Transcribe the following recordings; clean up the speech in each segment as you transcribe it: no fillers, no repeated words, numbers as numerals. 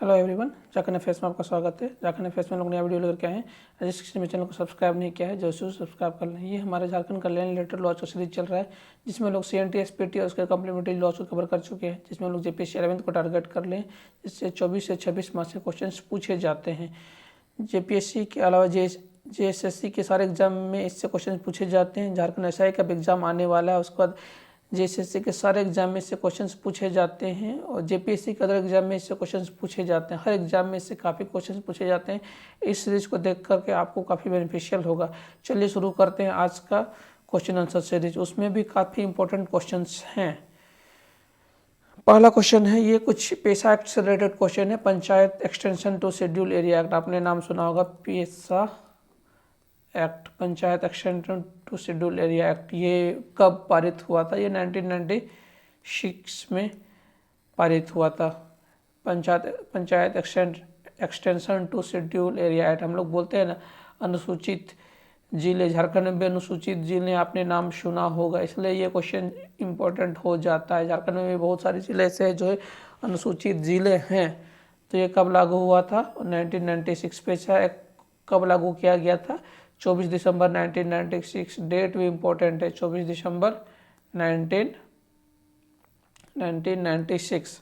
Hello everyone, Jakhan FS में आपका स्वागत है। जाखन एफएस में लोग नया वीडियो लेकर के आए हैं। जिस किसी ने चैनल को सब्सक्राइब नहीं किया है जरूर सब्सक्राइब कर लें। ये हमारे झारखंड कल्याण रिलेटेड लॉज का सीरीज चल रहा है, जिसमें लोग CNT SPT और उसके कम्प्लीमेंट्री लॉज को कवर कर चुके हैं, जिसमें लोग JPSC 11th को टारगेट कर लें, जिससे 24 से 26 मार्च से क्वेश्चन पूछे जाते हैं। JPSC के अलावा JSSC के सारे एग्जाम में इससे क्वेश्चन पूछे जाते हैं। झारखंड SI का भी एग्जाम आने वाला है, उसके बाद JSSC के सारे एग्जाम में इससे क्वेश्चंस पूछे जाते हैं और JPSC के अदर एग्जाम में इससे क्वेश्चंस पूछे जाते हैं। हर एग्जाम में इससे काफ़ी क्वेश्चंस पूछे जाते हैं। इस सीरीज को देख करके आपको काफ़ी बेनिफिशियल होगा। चलिए शुरू करते हैं आज का क्वेश्चन आंसर सीरीज। उसमें भी काफ़ी इंपॉर्टेंट क्वेश्चंस हैं। पहला क्वेश्चन है, ये कुछ पेशा एक्ट से रिलेटेड क्वेश्चन है। Panchayat extension to schedule area act, आपने नाम सुना होगा, PESA act, panchayat extension to schedule area act. ये कब पारित हुआ था? ये 1996 में पारित हुआ था। Panchayat extension to schedule area act, हम लोग बोलते हैं ना अनुसूचित जिले। झारखंड में भी अनुसूचित जिले आपने नाम सुना होगा, इसलिए ये क्वेश्चन इंपॉर्टेंट हो जाता है। झारखंड में भी बहुत सारे जिले ऐसे जो है अनुसूचित जिले हैं। तो ये कब लागू हुआ था? 1996। पेशा एक्ट कब लागू किया गया था? 24 दिसंबर 1996। डेट भी इम्पोर्टेंट है, 24 दिसंबर 1996।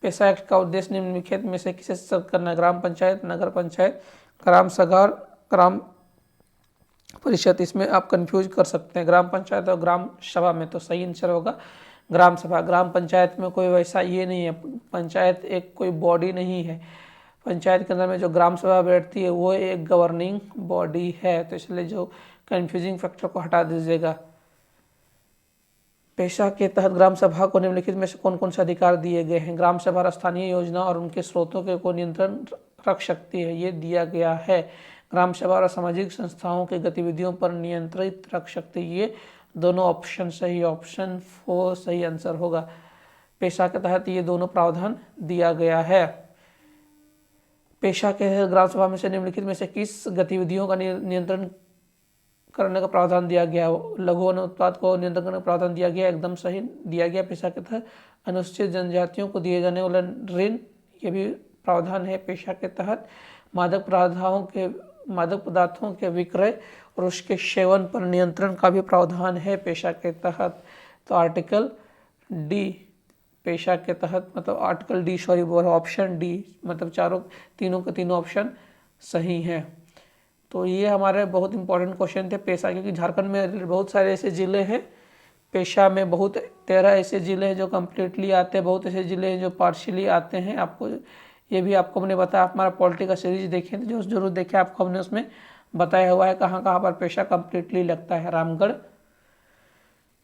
पेशा एक्ट का उद्देश्य निम्नलिखित में से किसे सशक्त करना? ग्राम पंचायत, नगर पंचायत, ग्राम सभा, ग्राम परिषद। इसमें आप कंफ्यूज कर सकते हैं ग्राम पंचायत और ग्राम सभा में, तो सही आंसर होगा ग्राम सभा। ग्राम पंचायत में कोई वैसा ये नहीं है, पंचायत एक कोई बॉडी नहीं है। पंचायत के अंदर में जो ग्राम सभा बैठती है वो एक गवर्निंग बॉडी है, तो इसलिए जो कंफ्यूजिंग फैक्टर को हटा दीजिएगा। पेशा के तहत ग्राम सभा को निम्नलिखित में से कौन कौन से अधिकार दिए गए हैं? ग्राम सभा स्थानीय योजना और उनके स्रोतों के को नियंत्रण रख सकती है, ये दिया गया है। ग्राम सभा और सामाजिक संस्थाओं की गतिविधियों पर नियंत्रित रख सकती है, ये दोनों ऑप्शन सही। ऑप्शन 4 सही आंसर होगा। पेशा के तहत ये दोनों प्रावधान दिया गया है। पेशा के ग्राम सभा में से निम्नलिखित में से किस गतिविधियों का नियंत्रण करने का प्रावधान दिया गया? लघु वन उत्पाद को नियंत्रण करने का प्रावधान दिया गया, एकदम सही दिया गया। पेशा के तहत अनुसूचित जनजातियों को दिए जाने वाला ऋण, ये भी प्रावधान है पेशा के तहत। मादक पदार्थों के विक्रय और उसके सेवन पर नियंत्रण का भी प्रावधान है पेशा के तहत। तो आर्टिकल डी पेशा के तहत, मतलब आर्टिकल डी, सॉरी बोला, ऑप्शन डी, मतलब तीनों के तीनों ऑप्शन सही हैं। तो ये हमारे बहुत इंपॉर्टेंट क्वेश्चन थे पेशा, क्योंकि झारखंड में बहुत सारे ऐसे ज़िले हैं। पेशा में बहुत 13 ऐसे ज़िले हैं जो कम्प्लीटली आते हैं, बहुत ऐसे ज़िले हैं जो पार्शियली आते हैं। आपको ये भी आपको हमने बताया, आप हमारा पॉलिटी का सीरीज देखें तो जो जरूर देखें, आपको हमने उसमें बताया हुआ है कहाँ कहाँ पर पेशा कम्प्लीटली लगता है। रामगढ़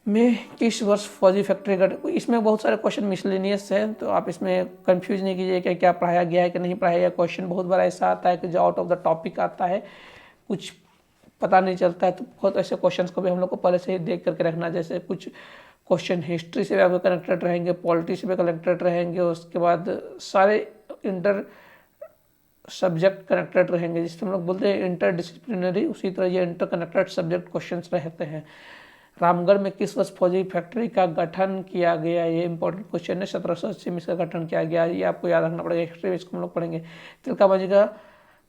में किस वर्ष फौजी फैक्ट्री गठन? इसमें बहुत सारे क्वेश्चन मिसलेनियस हैं, तो आप इसमें कंफ्यूज नहीं कीजिए कि क्या पढ़ाया गया है कि नहीं पढ़ाया गया। क्वेश्चन बहुत बार ऐसा आता है कि जो आउट ऑफ द टॉपिक आता है, कुछ पता नहीं चलता है, तो बहुत ऐसे क्वेश्चंस को भी हम लोग को पहले से ही देख करके रखना। जैसे कुछ क्वेश्चन हिस्ट्री से भी आपके कनेक्टेड रहेंगे, पॉलिटी से भी कनेक्टेड रहेंगे, उसके बाद सारे इंटर सब्जेक्ट कनेक्टेड रहेंगे, जिससे हम लोग बोलते हैं इंटर डिसिप्लिनरी, उसी तरह ये इंटर कनेक्टेड सब्जेक्ट क्वेश्चन रहते हैं। रामगढ़ में किस वर्ष फौजी फैक्ट्री का गठन किया गया? ये इंपॉर्टेंट क्वेश्चन है। 1780 में इसका गठन किया गया, ये आपको याद रखना पड़ेगा। हिस्ट्री में इसको हम लोग पढ़ेंगे। तिलकाबाजी का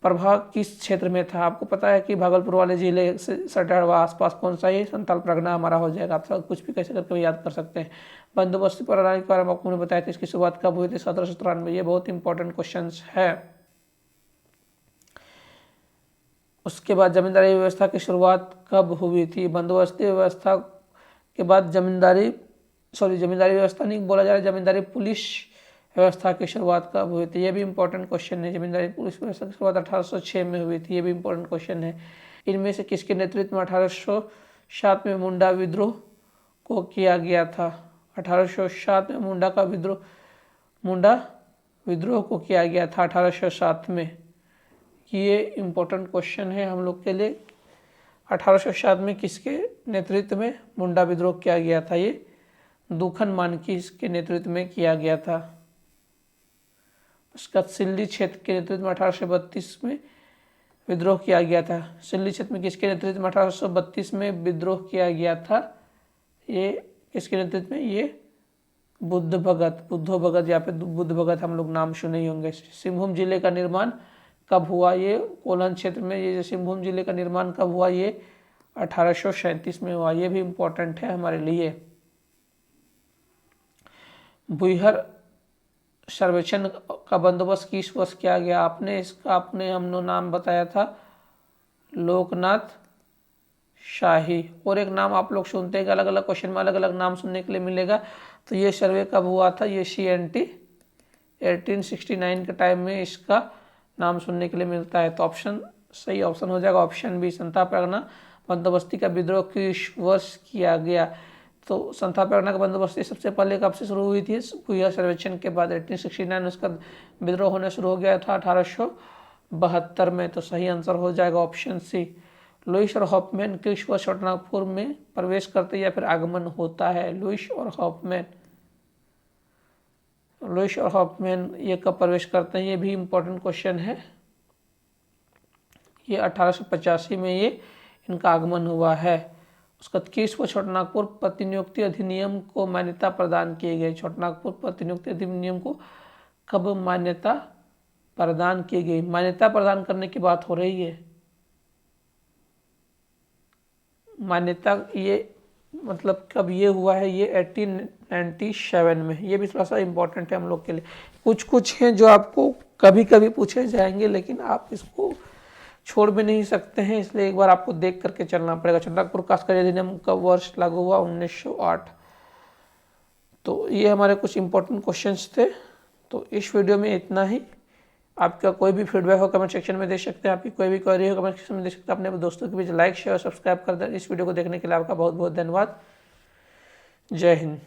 प्रभाव किस क्षेत्र में था? आपको पता है कि भागलपुर वाले जिले से सटा हुआ आसपास कौन सा? ये संताल परगना हमारा हो जाएगा। आप सब कुछ भी कैसे करके याद कर सकते हैं। बंदोबस्ती प्रणाली के बारे में आपको बताया था, इसकी शुरुआत कब हुई थी? 1793। ये बहुत इंपॉर्टेंट क्वेश्चन है। उसके बाद जमींदारी व्यवस्था की शुरुआत कब हुई थी? बंदोबस्ती व्यवस्था के बाद जमींदारी व्यवस्था नहीं बोला जा रहा, जमींदारी पुलिस व्यवस्था की शुरुआत कब हुई थी? ये भी इंपॉर्टेंट क्वेश्चन है। जमींदारी पुलिस व्यवस्था की शुरुआत 1806 में हुई थी, ये भी इंपॉर्टेंट क्वेश्चन है। इनमें से किसके नेतृत्व में 1807 में मुंडा विद्रोह को किया गया था? 1807 में मुंडा विद्रोह को किया गया था 1807 में। ये इम्पोर्टेंट क्वेश्चन है हम लोग के लिए। 1807 में किसके नेतृत्व में मुंडा विद्रोह किया गया था? ये दुखन मानकी के नेतृत्व में किया गया था। उसका सिल्ली क्षेत्र के नेतृत्व में 1832 में विद्रोह किया गया था। सिल्ली क्षेत्र में किसके नेतृत्व में 1832 में विद्रोह किया गया था? ये किसके नेतृत्व में? ये बुद्ध भगत, बुद्धो भगत, यहाँ पे बुद्ध भगत हम लोग नाम सुने ही होंगे। सिंहभूम जिले का निर्माण कब हुआ? ये कोल्हन क्षेत्र में ये जो सिंहभूम जिले का निर्माण कब हुआ? ये 1837 में हुआ। ये भी इम्पोर्टेंट है हमारे लिए। भूहर सर्वेक्षण का बंदोबस्त किस वर्ष किया गया? आपने हमने नाम बताया था लोकनाथ शाही। और एक नाम आप लोग सुनते हैं कि अलग अलग क्वेश्चन में अलग अलग नाम सुनने के लिए मिलेगा। तो ये सर्वे कब हुआ था? ये CNT 1869 के टाइम में इसका नाम सुनने के लिए मिलता है। तो ऑप्शन सही ऑप्शन हो जाएगा ऑप्शन बी, संथा परगना बंदोबस्ती का विद्रोह किस वर्ष किया गया? तो संथा परगना का बंदोबस्ती सबसे पहले कब से शुरू हुई थी? भूहर सर्वेक्षण के बाद 1869 उसका विद्रोह होना शुरू हो गया था 1872 में। तो सही आंसर हो जाएगा ऑप्शन सी। लुईस और हॉफमैन किस वर्ष छोटानागपुर में प्रवेश करते या फिर आगमन होता है? लुईस और हॉफमैन ये कब प्रवेश करते हैं? ये भी इम्पोर्टेंट क्वेश्चन है। ये 1885 में ये इनका आगमन हुआ है। उसका किस वर्ष छोटानागपुर प्रतिनियुक्ति अधिनियम को मान्यता प्रदान की गई? छोटानागपुर प्रतिनियुक्ति अधिनियम को कब मान्यता प्रदान की गई? मान्यता प्रदान करने की बात हो रही है। मान्यता ये मतलब कब ये हुआ है? ये 1897 में। ये भी थोड़ा सा इम्पोर्टेंट है हम लोग के लिए। कुछ कुछ हैं जो आपको कभी कभी पूछे जाएंगे, लेकिन आप इसको छोड़ भी नहीं सकते हैं, इसलिए एक बार आपको देख करके चलना पड़ेगा। छोटानागपुर काश्तकारी अधिनियम का वर्ष लागू हुआ 1908। तो ये हमारे कुछ इंपॉर्टेंट क्वेश्चंस थे। तो इस वीडियो में इतना ही। आपका कोई भी फीडबैक हो कमेंट सेक्शन में दे सकते हैं। आपकी कोई भी क्वेरी हो कमेंट सेक्शन में दे सकते हैं। अपने दोस्तों के बीच लाइक शेयर और सब्सक्राइब कर दें। इस वीडियो को देखने के लिए आपका बहुत बहुत धन्यवाद। जय हिंद।